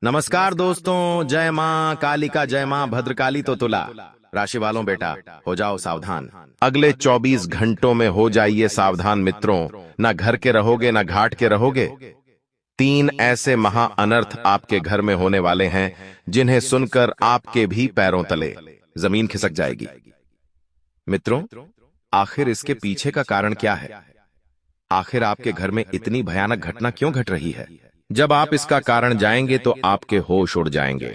नमस्कार दोस्तों, जय माँ काली का जय माँ भद्रकाली। तो तुला राशि वालों बेटा हो जाओ सावधान। अगले 24 घंटों में हो जाइए सावधान मित्रों। ना घर के रहोगे ना घाट के रहोगे। 3 ऐसे महा अनर्थ आपके घर में होने वाले हैं जिन्हें सुनकर आपके भी पैरों तले जमीन खिसक जाएगी। मित्रों, आखिर इसके पीछे का कारण क्या है? आखिर आपके घर में इतनी भयानक घटना क्यों घट रही है? जब आप इसका कारण जाएंगे तो आपके होश उड़ जाएंगे।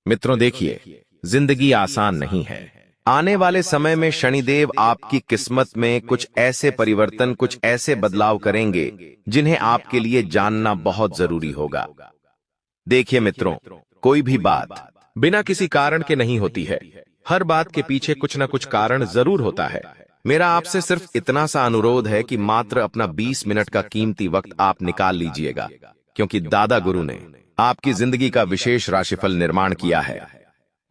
मित्रों देखिए, जिंदगी आसान नहीं है। आने वाले समय में शनिदेव आपकी किस्मत में कुछ ऐसे परिवर्तन, कुछ ऐसे बदलाव करेंगे जिन्हें आपके लिए जानना बहुत जरूरी होगा। देखिए मित्रों, कोई भी बात बिना किसी कारण के नहीं होती है। हर बात के पीछे कुछ ना कुछ कारण जरूर होता है। मेरा आपसे सिर्फ इतना सा अनुरोध है कि मात्र अपना 20 मिनट का कीमती वक्त आप निकाल लीजिएगा, क्योंकि दादा गुरु ने आपकी जिंदगी का विशेष राशिफल निर्माण किया है।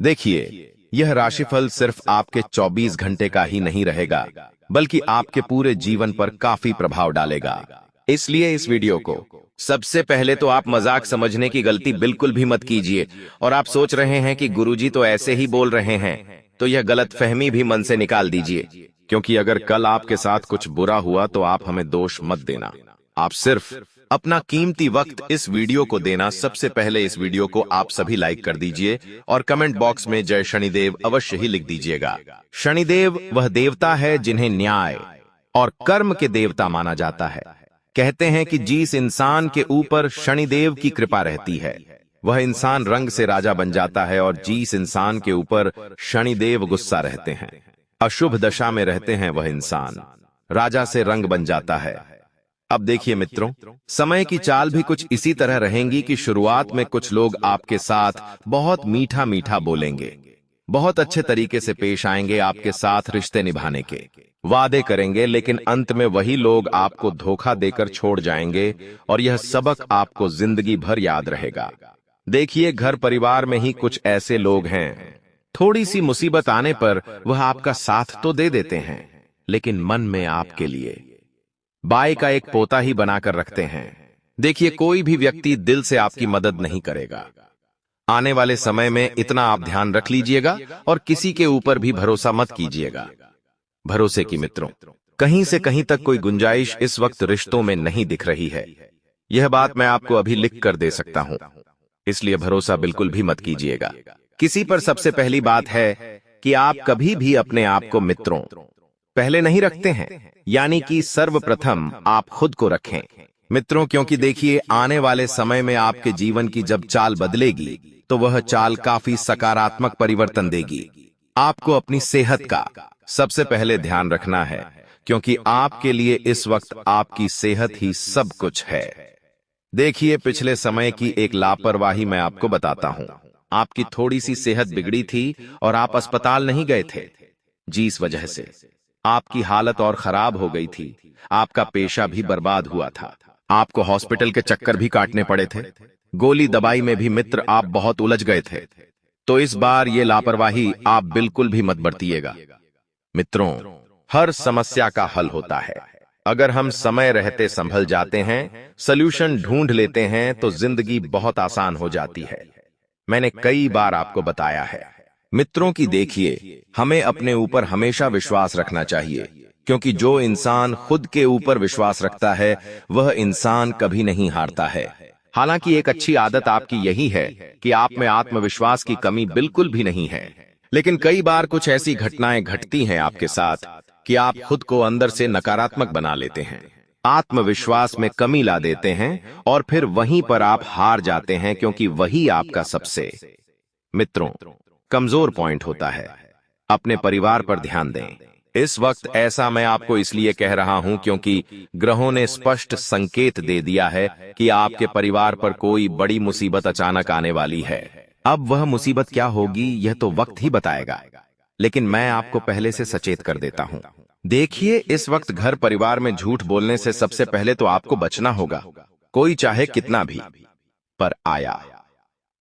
देखिए, यह राशिफल सिर्फ आपके 24 घंटे का ही नहीं रहेगा, बल्कि आपके पूरे जीवन पर काफी प्रभाव डालेगा। इसलिए इस वीडियो को सबसे पहले तो आप मजाक समझने की गलती बिल्कुल भी मत कीजिए। और आप सोच रहे हैं कि गुरुजी तो ऐसे ही बोल रहे हैं, तो यह गलतफहमी भी मन से निकाल दीजिए, क्योंकि अगर कल आपके साथ कुछ बुरा हुआ तो आप हमें दोष मत देना। आप सिर्फ अपना कीमती वक्त इस वीडियो को देना। सबसे पहले इस वीडियो को आप सभी लाइक कर दीजिए और कमेंट बॉक्स में जय शनिदेव अवश्य ही लिख दीजिएगा। शनिदेव वह देवता है जिन्हें न्याय और कर्म के देवता माना जाता है। कहते हैं कि जिस इंसान के ऊपर शनिदेव की कृपा रहती है वह इंसान रंग से राजा बन जाता है, और जिस इंसान के ऊपर शनिदेव गुस्सा रहते हैं, अशुभ दशा में रहते हैं, वह इंसान राजा से रंग बन जाता है। अब देखिए मित्रों, समय की चाल भी कुछ इसी तरह रहेंगी कि शुरुआत में कुछ लोग आपके साथ बहुत मीठा मीठा बोलेंगे, बहुत अच्छे तरीके से पेश आएंगे, आपके साथ रिश्ते निभाने के वादे करेंगे, लेकिन अंत में वही लोग आपको धोखा देकर छोड़ जाएंगे, और यह सबक आपको जिंदगी भर याद रहेगा। देखिए, घर परिवार में ही कुछ ऐसे लोग हैं, थोड़ी सी मुसीबत आने पर वह आपका साथ तो दे देते हैं, लेकिन मन में आपके लिए बाई का एक पोता ही बनाकर रखते हैं। देखिए, कोई भी व्यक्ति दिल से आपकी मदद नहीं करेगा। आने वाले समय में इतना आप ध्यान रख लीजिएगा, और किसी के ऊपर भी भरोसा मत कीजिएगा। भरोसे की मित्रों, कहीं से कहीं तक कोई गुंजाइश इस वक्त रिश्तों में नहीं दिख रही है। यह बात मैं आपको अभी लिख कर दे सकता हूं, इसलिए भरोसा बिल्कुल भी मत कीजिएगा किसी पर। सबसे पहली बात है कि आप कभी भी अपने आप को मित्रों पहले नहीं रखते हैं, यानी कि सर्वप्रथम आप खुद को रखें मित्रों, क्योंकि देखिए, आने वाले समय में आपके जीवन की जब चाल बदलेगी तो वह चाल काफी सकारात्मक परिवर्तन देगी। आपको अपनी सेहत का सबसे पहले ध्यान रखना है, क्योंकि आपके लिए इस वक्त आपकी सेहत ही सब कुछ है। देखिए, पिछले समय की एक लापरवाही मैं आपको बताता हूं। आपकी थोड़ी सी सेहत बिगड़ी थी और आप अस्पताल नहीं गए थे, जिस वजह से आपकी हालत और खराब हो गई थी। आपका पेशा भी बर्बाद हुआ था, आपको हॉस्पिटल के चक्कर भी काटने पड़े थे, गोली दवाई में भी मित्र आप बहुत उलझ गए थे। तो इस बार ये लापरवाही आप बिल्कुल भी मत बरतिएगा मित्रों। हर समस्या का हल होता है। अगर हम समय रहते संभल जाते हैं, सॉल्यूशन ढूंढ लेते हैं, तो जिंदगी बहुत आसान हो जाती है। मैंने कई बार आपको बताया है मित्रों कि देखिए, हमें अपने ऊपर हमेशा विश्वास रखना चाहिए, क्योंकि जो इंसान खुद के ऊपर विश्वास रखता है वह इंसान कभी नहीं हारता है। हालांकि एक अच्छी आदत आपकी यही है कि आप में आत्मविश्वास की कमी बिल्कुल भी नहीं है, लेकिन कई बार कुछ ऐसी घटनाएं घटती हैं आपके साथ कि आप खुद को अंदर से नकारात्मक बना लेते हैं, आत्मविश्वास में कमी ला देते हैं, और फिर वहीं पर आप हार जाते हैं, क्योंकि वही आपका सबसे मित्रों कमजोर पॉइंट होता है। अपने परिवार पर ध्यान दें। इस वक्त ऐसा मैं आपको इसलिए कह रहा हूं क्योंकि ग्रहों ने स्पष्ट संकेत दे दिया है कि आपके परिवार पर कोई बड़ी मुसीबत अचानक आने वाली है। अब वह मुसीबत क्या होगी यह तो वक्त ही बताएगा, लेकिन मैं आपको पहले से सचेत कर देता हूं। देखिए, इस वक्त घर परिवार में झूठ बोलने से सबसे पहले तो आपको बचना होगा। कोई चाहे कितना भी पर आया,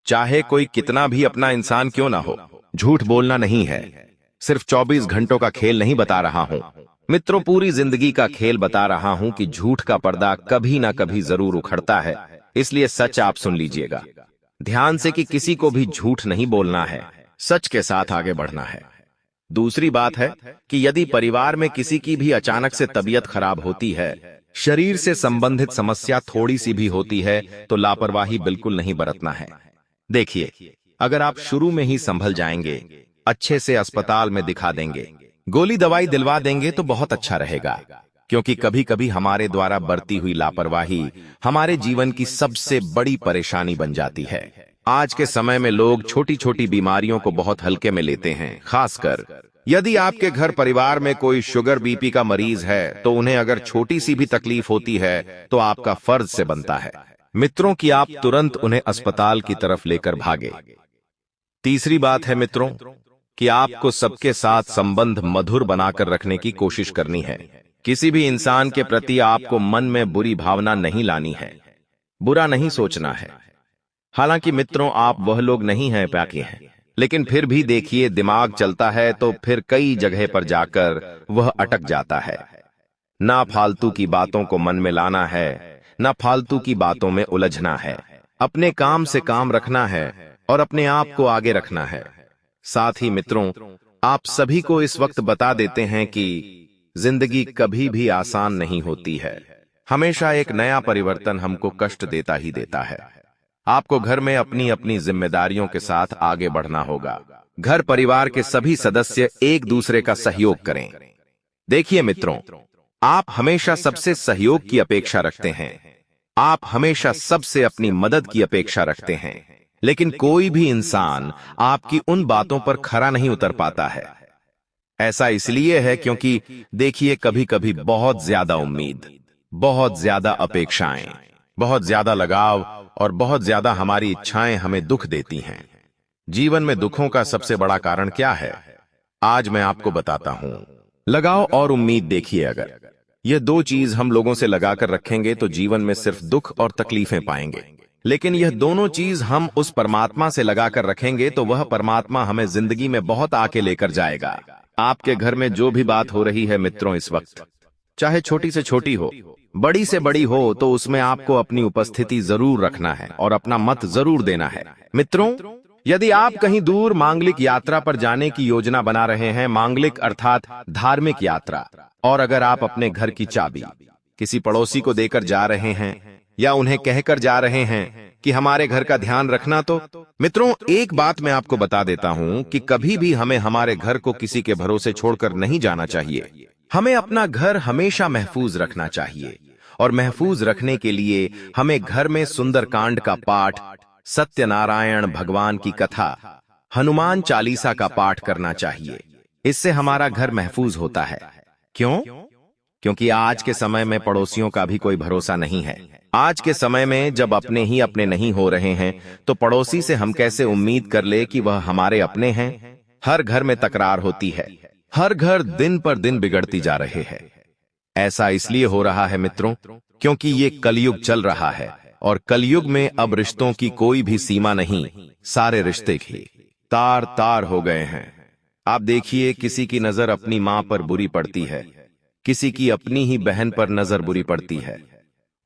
चाहे कोई कितना भी अपना इंसान क्यों ना हो, झूठ बोलना नहीं है। सिर्फ 24 घंटों का खेल नहीं बता रहा हूं मित्रों, पूरी जिंदगी का खेल बता रहा हूं कि झूठ का पर्दा कभी ना कभी जरूर उखड़ता है। इसलिए सच आप सुन लीजिएगा। ध्यान से कि किसी को भी झूठ नहीं बोलना है, सच के साथ आगे बढ़ना है। दूसरी बात है कि यदि परिवार में किसी की भी अचानक से तबीयत खराब होती है, शरीर से संबंधित समस्या थोड़ी सी भी होती है, तो लापरवाही बिल्कुल नहीं बरतना है। देखिए, अगर आप शुरू में ही संभल जाएंगे, अच्छे से अस्पताल में दिखा देंगे, गोली दवाई दिलवा देंगे तो बहुत अच्छा रहेगा। क्योंकि कभी कभी हमारे द्वारा बरती हुई लापरवाही हमारे जीवन की सबसे बड़ी परेशानी बन जाती है। आज के समय में लोग छोटी छोटी बीमारियों को बहुत हल्के में लेते हैं। खासकर यदि आपके घर परिवार में कोई शुगर बीपी का मरीज है, तो उन्हें अगर छोटी सी भी तकलीफ होती है तो आपका फर्ज से बनता है मित्रों कि आप तुरंत उन्हें अस्पताल की तरफ लेकर भागे। तीसरी बात है मित्रों कि आपको सबके साथ संबंध मधुर बनाकर रखने की कोशिश करनी है। किसी भी इंसान के प्रति आपको मन में बुरी भावना नहीं लानी है, बुरा नहीं सोचना है। हालांकि मित्रों, आप वह लोग नहीं हैं बाकी हैं, लेकिन फिर भी देखिए, दिमाग चलता है तो फिर कई जगह पर जाकर वह अटक जाता है। ना फालतू की बातों को मन में लाना है, ना फालतू की बातों में उलझना है। अपने काम से काम रखना है और अपने आप को आगे रखना है। साथ ही मित्रों, आप सभी को इस वक्त बता देते हैं कि जिंदगी कभी भी आसान नहीं होती है। हमेशा एक नया परिवर्तन हमको कष्ट देता ही देता है। आपको घर में अपनी अपनी जिम्मेदारियों के साथ आगे बढ़ना होगा। घर परिवार के सभी सदस्य एक दूसरे का सहयोग करें। देखिए मित्रों, आप हमेशा सबसे सहयोग की अपेक्षा रखते हैं, आप हमेशा सबसे अपनी मदद की अपेक्षा रखते हैं, लेकिन कोई भी इंसान आपकी उन बातों पर खरा नहीं उतर पाता है। ऐसा इसलिए है क्योंकि देखिए, कभी कभी बहुत ज्यादा उम्मीद, बहुत ज्यादा अपेक्षाएं, बहुत ज्यादा लगाव और बहुत ज्यादा हमारी इच्छाएं हमें दुख देती हैं। जीवन में दुखों का सबसे बड़ा कारण क्या है? आज मैं आपको बताता हूं। लगाव और उम्मीद। देखिए, अगर ये दो चीज हम लोगों से लगाकर रखेंगे तो जीवन में सिर्फ दुख और तकलीफें पाएंगे। लेकिन यह दोनों चीज हम उस परमात्मा से लगाकर रखेंगे तो वह परमात्मा हमें जिंदगी में बहुत आके लेकर जाएगा। आपके घर में जो भी बात हो रही है मित्रों इस वक्त, चाहे छोटी से छोटी हो, बड़ी से बड़ी हो, तो उसमें आपको अपनी उपस्थिति जरूर रखना है और अपना मत जरूर देना है। मित्रों, यदि आप कहीं दूर मांगलिक यात्रा पर जाने की योजना बना रहे हैं, मांगलिक अर्थात धार्मिक यात्रा, और अगर आप अपने घर की चाबी किसी पड़ोसी को देकर जा रहे हैं या उन्हें कहकर जा रहे हैं कि हमारे घर का ध्यान रखना, तो मित्रों एक बात मैं आपको बता देता हूं कि कभी भी हमें हमारे घर को किसी के भरोसे छोड़कर नहीं जाना चाहिए। हमें अपना घर हमेशा महफूज रखना चाहिए और महफूज रखने के लिए हमें घर में सुंदरकांड का पाठ, सत्यनारायण भगवान की कथा, हनुमान चालीसा का पाठ करना चाहिए। इससे हमारा घर महफूज होता है। क्यों? क्योंकि आज के समय में पड़ोसियों का भी कोई भरोसा नहीं है। आज के समय में जब अपने ही अपने नहीं हो रहे हैं, तो पड़ोसी से हम कैसे उम्मीद कर ले कि वह हमारे अपने हैं? हर घर में तकरार होती है, हर घर दिन पर दिन बिगड़ती जा रहे हैं। ऐसा इसलिए हो रहा है मित्रों क्योंकि ये कलयुग चल रहा है और कलयुग में अब रिश्तों की कोई भी सीमा नहीं, सारे रिश्ते ही तार तार हो गए हैं। आप देखिए, किसी की नजर अपनी मां पर बुरी पड़ती है, किसी की अपनी ही बहन पर नजर बुरी पड़ती है।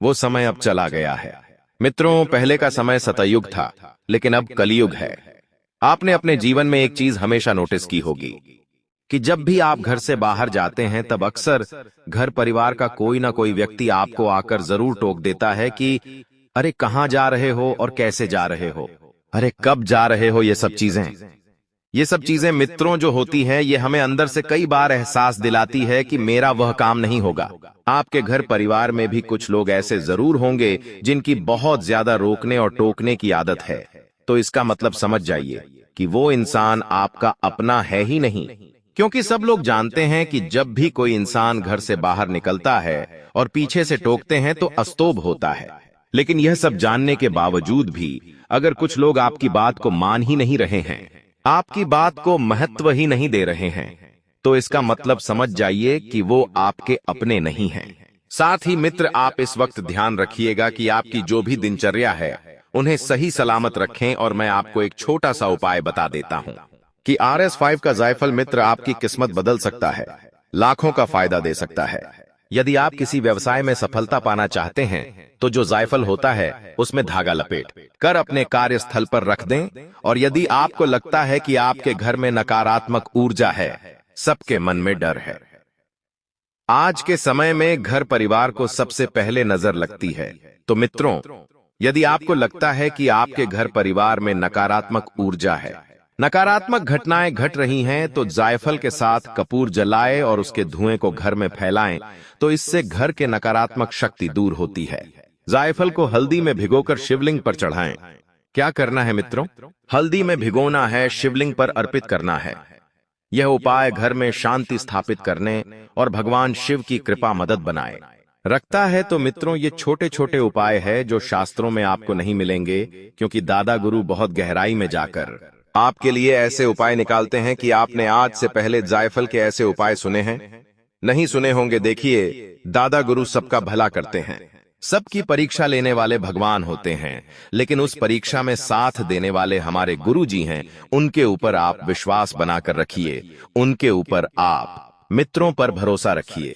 वो समय अब चला गया है मित्रों। पहले का समय सतयुग था, लेकिन अब कलयुग है। आपने अपने जीवन में एक चीज हमेशा नोटिस की होगी कि जब भी आप घर से बाहर जाते हैं, तब अक्सर घर परिवार का कोई ना कोई व्यक्ति आपको आकर जरूर टोक देता है कि अरे कहां जा रहे हो और कैसे जा रहे हो, अरे कब जा रहे हो। ये सब चीजें मित्रों जो होती हैं, ये हमें अंदर से कई बार एहसास दिलाती है कि मेरा वह काम नहीं होगा। आपके घर परिवार में भी कुछ लोग ऐसे जरूर होंगे जिनकी बहुत ज्यादा रोकने और टोकने की आदत है। तो इसका मतलब समझ जाइए कि वो इंसान आपका अपना है ही नहीं। क्योंकि सब लोग जानते हैं कि जब भी कोई इंसान घर से बाहर निकलता है और पीछे से टोकते हैं तो अस्तोब होता है। लेकिन यह सब जानने के बावजूद भी अगर कुछ लोग आपकी बात को मान ही नहीं रहे हैं, आपकी बात को महत्व ही नहीं दे रहे हैं, तो इसका मतलब समझ जाइए कि वो आपके अपने नहीं हैं। साथ ही मित्र, आप इस वक्त ध्यान रखिएगा कि आपकी जो भी दिनचर्या है उन्हें सही सलामत रखें। और मैं आपको एक छोटा सा उपाय बता देता हूं कि RS5 का जायफल मित्र आपकी किस्मत बदल सकता है, लाखों का फायदा दे सकता है। यदि आप किसी व्यवसाय में सफलता पाना चाहते हैं तो जो जायफल होता है उसमें धागा लपेट कर अपने कार्यस्थल पर रख दें। और यदि आपको लगता है कि आपके घर में नकारात्मक ऊर्जा है, सबके मन में डर है, आज के समय में घर परिवार को सबसे पहले नजर लगती है। तो मित्रों, यदि आपको लगता है कि आपके घर परिवार में नकारात्मक ऊर्जा है, नकारात्मक घटनाएं घट रही हैं, तो जायफल के साथ कपूर जलाएं और उसके धुएं को घर में फैलाएं, तो इससे घर के नकारात्मक शक्ति दूर होती है। जायफल को हल्दी में भिगोकर शिवलिंग पर चढ़ाएं। क्या करना है मित्रों? हल्दी में भिगोना है, शिवलिंग पर अर्पित करना है। यह उपाय घर में शांति स्थापित करने और भगवान शिव की कृपा मदद बनाए रखता है। तो मित्रों, ये छोटे छोटे उपाय है जो शास्त्रों में आपको नहीं मिलेंगे, क्योंकि दादा गुरु बहुत गहराई में जाकर आपके लिए ऐसे उपाय निकालते हैं कि आपने आज से पहले जायफल के ऐसे उपाय सुने हैं? नहीं सुने होंगे। देखिए, दादा गुरु सबका भला करते हैं, सबकी परीक्षा लेने वाले भगवान होते हैं, लेकिन उस परीक्षा में साथ देने वाले हमारे गुरु जी हैं। उनके ऊपर आप विश्वास बनाकर रखिए, उनके ऊपर आप मित्रों पर भरोसा रखिए।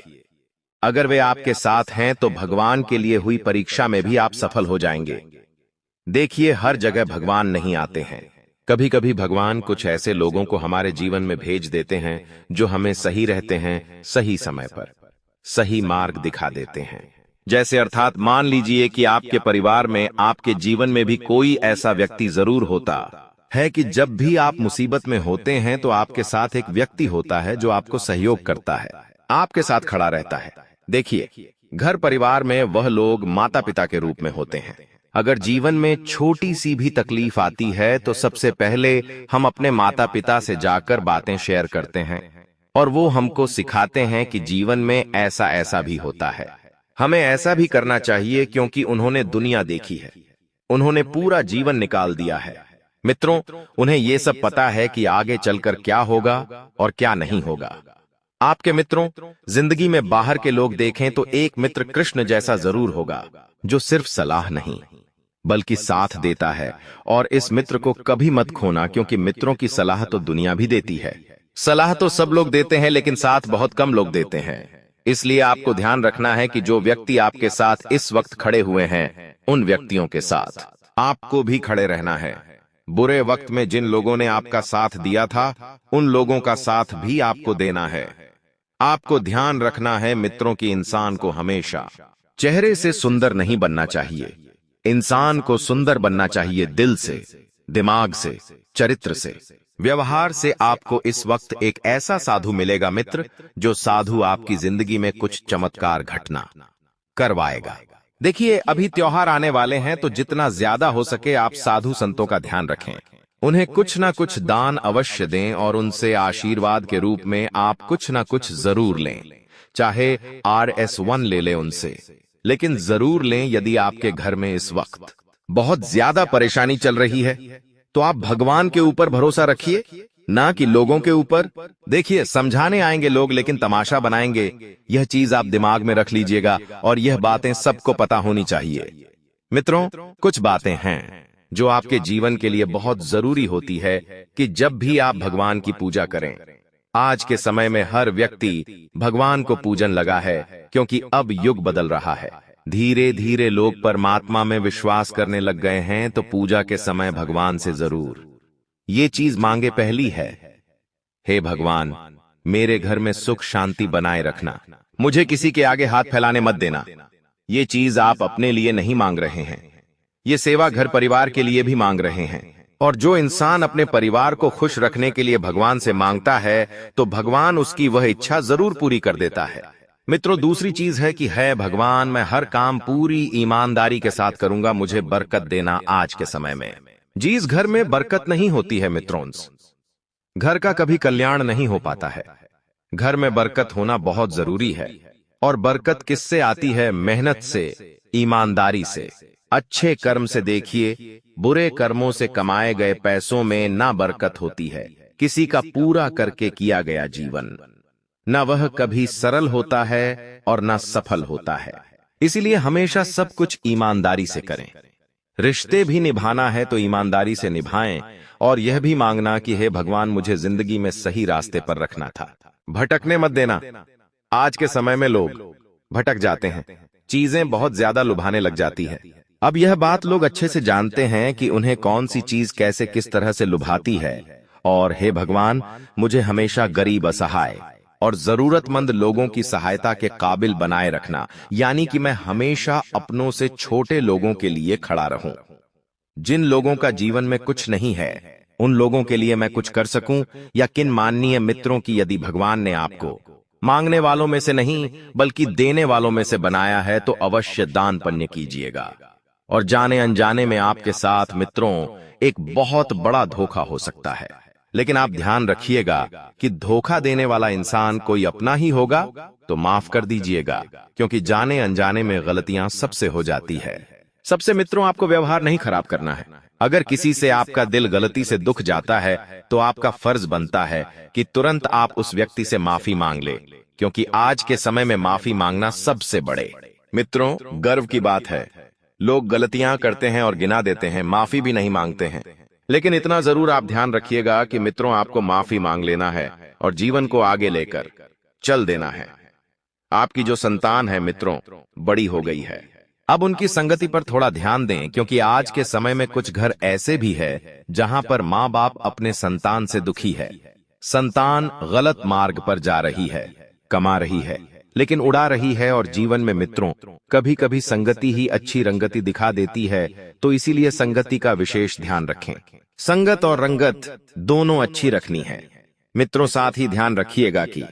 अगर वे आपके साथ हैं तो भगवान के लिए हुई परीक्षा में भी आप सफल हो जाएंगे। देखिए, हर जगह भगवान नहीं आते हैं। कभी कभी भगवान कुछ ऐसे लोगों को हमारे जीवन में भेज देते हैं जो हमें सही रहते हैं, सही समय पर सही मार्ग दिखा देते हैं। जैसे अर्थात मान लीजिए कि आपके परिवार में, आपके जीवन में भी कोई ऐसा व्यक्ति जरूर होता है कि जब भी आप मुसीबत में होते हैं तो आपके साथ एक व्यक्ति होता है जो आपको सहयोग करता है, आपके साथ खड़ा रहता है। देखिए, घर परिवार में वह लोग माता पिता के रूप में होते हैं। अगर जीवन में छोटी सी भी तकलीफ आती है तो सबसे पहले हम अपने माता पिता से जाकर बातें शेयर करते हैं और वो हमको सिखाते हैं कि जीवन में ऐसा ऐसा भी होता है, हमें ऐसा भी करना चाहिए, क्योंकि उन्होंने दुनिया देखी है, उन्होंने पूरा जीवन निकाल दिया है। मित्रों, उन्हें ये सब पता है कि आगे चलकर क्या होगा और क्या नहीं होगा। आपके मित्रों, जिंदगी में बाहर के लोग देखें तो एक मित्र कृष्ण जैसा जरूर होगा, जो सिर्फ सलाह नहीं बल्कि साथ देता है। और इस मित्र को कभी मत खोना, क्योंकि मित्रों की सलाह तो दुनिया भी देती है। सलाह तो सब लोग देते हैं, लेकिन साथ बहुत कम लोग देते हैं। इसलिए आपको ध्यान रखना है कि जो व्यक्ति आपके साथ इस वक्त खड़े हुए हैं, उन व्यक्तियों के साथ आपको भी खड़े रहना है। बुरे वक्त में जिन लोगों ने आपका साथ दिया था, उन लोगों का साथ भी आपको देना है। आपको ध्यान रखना है मित्रों की इंसान को हमेशा चेहरे से सुंदर नहीं बनना चाहिए। इंसान को सुंदर बनना चाहिए दिल से, दिमाग से, चरित्र से, व्यवहार से। आपको इस वक्त एक ऐसा साधु मिलेगा मित्र, जो साधु आपकी जिंदगी में कुछ चमत्कार घटना करवाएगा। देखिए, अभी त्योहार आने वाले हैं, तो जितना ज्यादा हो सके आप साधु संतों का ध्यान रखें, उन्हें कुछ ना कुछ दान अवश्य दें और उनसे आशीर्वाद के रूप में आप कुछ ना कुछ जरूर लें। चाहे RS1 ले लें उनसे, लेकिन जरूर लें। यदि आपके घर में इस वक्त बहुत ज्यादा परेशानी चल रही है तो आप भगवान के ऊपर भरोसा रखिए, ना कि लोगों के ऊपर। देखिए, समझाने आएंगे लोग, लेकिन तमाशा बनाएंगे। यह चीज आप दिमाग में रख लीजिएगा और यह बातें सबको पता होनी चाहिए। मित्रों, कुछ बातें हैं जो आपके जीवन के लिए बहुत जरूरी होती है कि जब भी आप भगवान की पूजा करें। आज के समय में हर व्यक्ति भगवान को पूजन लगा है, क्योंकि अब युग बदल रहा है। धीरे धीरे लोग परमात्मा में विश्वास करने लग गए हैं, तो पूजा के समय भगवान से जरूर ये चीज मांगे पहली है, हे भगवान, मेरे घर में सुख शांति बनाए रखना, मुझे किसी के आगे हाथ फैलाने मत देना। ये चीज आप अपने लिए नहीं मांग रहे हैं, ये सेवा घर परिवार के लिए भी मांग रहे हैं। और जो इंसान अपने परिवार को खुश रखने के लिए भगवान से मांगता है, तो भगवान उसकी वह इच्छा जरूर पूरी कर देता है। मित्रों, दूसरी चीज है कि है भगवान, मैं हर काम पूरी ईमानदारी के साथ करूंगा, मुझे बरकत देना। आज के समय में जिस घर में बरकत नहीं होती है मित्रों, घर का कभी कल्याण नहीं हो पाता है। घर में बरकत होना बहुत जरूरी है। और बरकत किससे आती है? मेहनत से, ईमानदारी से, अच्छे कर्म से। देखिए, बुरे कर्मों से कमाए गए पैसों में ना बरकत होती है। किसी का पूरा करके किया गया जीवन न वह कभी सरल होता है और न सफल होता है। इसीलिए हमेशा सब कुछ ईमानदारी से करें। रिश्ते भी निभाना है तो ईमानदारी से निभाएं, और यह भी मांगना कि हे भगवान, मुझे जिंदगी में सही रास्ते पर रखना था, भटकने मत देना। आज के समय में लोग भटक जाते हैं, चीजें बहुत ज्यादा लुभाने लग जाती है। अब यह बात लोग अच्छे से जानते हैं कि उन्हें कौन सी चीज कैसे किस तरह से लुभाती है। और हे भगवान, मुझे हमेशा गरीब, असहाय और जरूरतमंद लोगों की सहायता के काबिल बनाए रखना, यानी कि मैं हमेशा अपनों से छोटे लोगों के लिए खड़ा रहूं। जिन लोगों का जीवन में कुछ नहीं है, उन लोगों के लिए मैं कुछ कर सकूं, या किन माननीय मित्रों की यदि भगवान ने आपको मांगने वालों में से नहीं बल्कि देने वालों में से बनाया है, तो अवश्य दान पुण्य कीजिएगा। और जाने अनजाने में आपके साथ मित्रों एक बहुत बड़ा धोखा हो सकता है। लेकिन आप ध्यान रखिएगा कि धोखा देने वाला इंसान कोई अपना ही होगा, तो माफ कर दीजिएगा, क्योंकि जाने अनजाने में गलतियां सबसे हो जाती है। सबसे मित्रों, आपको व्यवहार नहीं खराब करना है। अगर किसी से आपका दिल गलती से दुख जाता है, तो आपका फर्ज बनता है कि तुरंत आप उस व्यक्ति से माफी मांग ले, क्योंकि आज के समय में माफी मांगना सबसे बड़े मित्रों गर्व की बात है। लोग गलतियां करते हैं और गिना देते हैं, माफी भी नहीं मांगते हैं। लेकिन इतना जरूर आप ध्यान रखिएगा कि मित्रों, आपको माफी मांग लेना है और जीवन को आगे लेकर चल देना है। आपकी जो संतान है मित्रों, बड़ी हो गई है। अब उनकी संगति पर थोड़ा ध्यान दें, क्योंकि आज के समय में कुछ घर ऐसे भी है जहां पर माँ बाप अपने संतान से दुखी है। संतान गलत मार्ग पर जा रही है, कमा रही है, लेकिन उड़ा रही है। और जीवन में मित्रों कभी कभी संगति ही अच्छी रंगति दिखा देती है, तो इसीलिए संगति का विशेष ध्यान रखें। संगत और रंगत दोनों अच्छी रखनी है। मित्रों, साथ ही ध्यान रखिएगा कि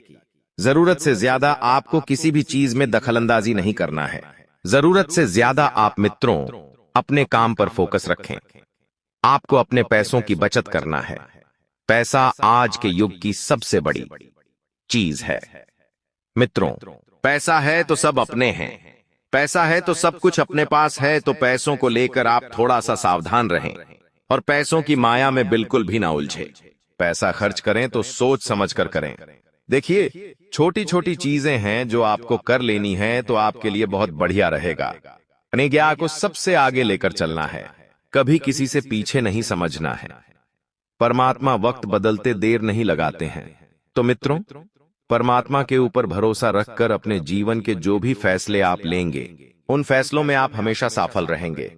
जरूरत से ज्यादा आपको किसी भी चीज में दखलंदाजी नहीं करना है। जरूरत से ज्यादा आप मित्रों अपने काम पर फोकस रखें। आपको अपने पैसों की बचत करना है। पैसा आज के युग की सबसे बड़ी चीज है। मित्रों, पैसा है तो सब अपने हैं, पैसा है तो सब कुछ अपने पास है। तो पैसों को लेकर आप थोड़ा सा सावधान रहें और पैसों की माया में बिल्कुल भी ना उलझे। पैसा खर्च करें तो सोच समझ कर करें। देखिए, छोटी छोटी चीजें हैं जो आपको कर लेनी है, तो आपके लिए बहुत बढ़िया रहेगा। अपने ज्ञान को सबसे आगे लेकर चलना है, कभी किसी से पीछे नहीं समझना है। परमात्मा वक्त बदलते देर नहीं लगाते हैं। तो मित्रों, परमात्मा के ऊपर भरोसा रखकर अपने जीवन के जो भी फैसले आप लेंगे, उन फैसलों में आप हमेशा सफल रहेंगे।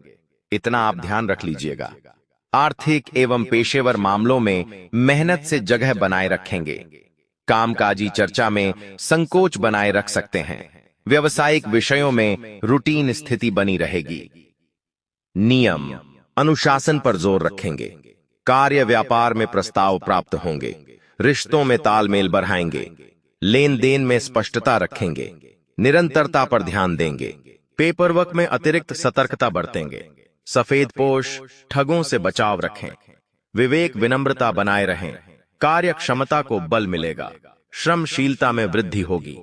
इतना आप ध्यान रख लीजिएगा। आर्थिक एवं पेशेवर मामलों में मेहनत से जगह बनाए रखेंगे। कामकाजी चर्चा में संकोच बनाए रख सकते हैं। व्यवसायिक विषयों में रूटीन स्थिति बनी रहेगी। नियम अनुशासन पर जोर रखेंगे। कार्य व्यापार में प्रस्ताव प्राप्त होंगे। रिश्तों में तालमेल बढ़ाएंगे। लेन देन में स्पष्टता रखेंगे। निरंतरता पर ध्यान देंगे। पेपर वर्क में अतिरिक्त सतर्कता बरतेंगे। सफेद पोश ठगों से बचाव रखें। विवेक विनम्रता बनाए रहें। कार्य क्षमता को बल मिलेगा। श्रमशीलता में वृद्धि होगी।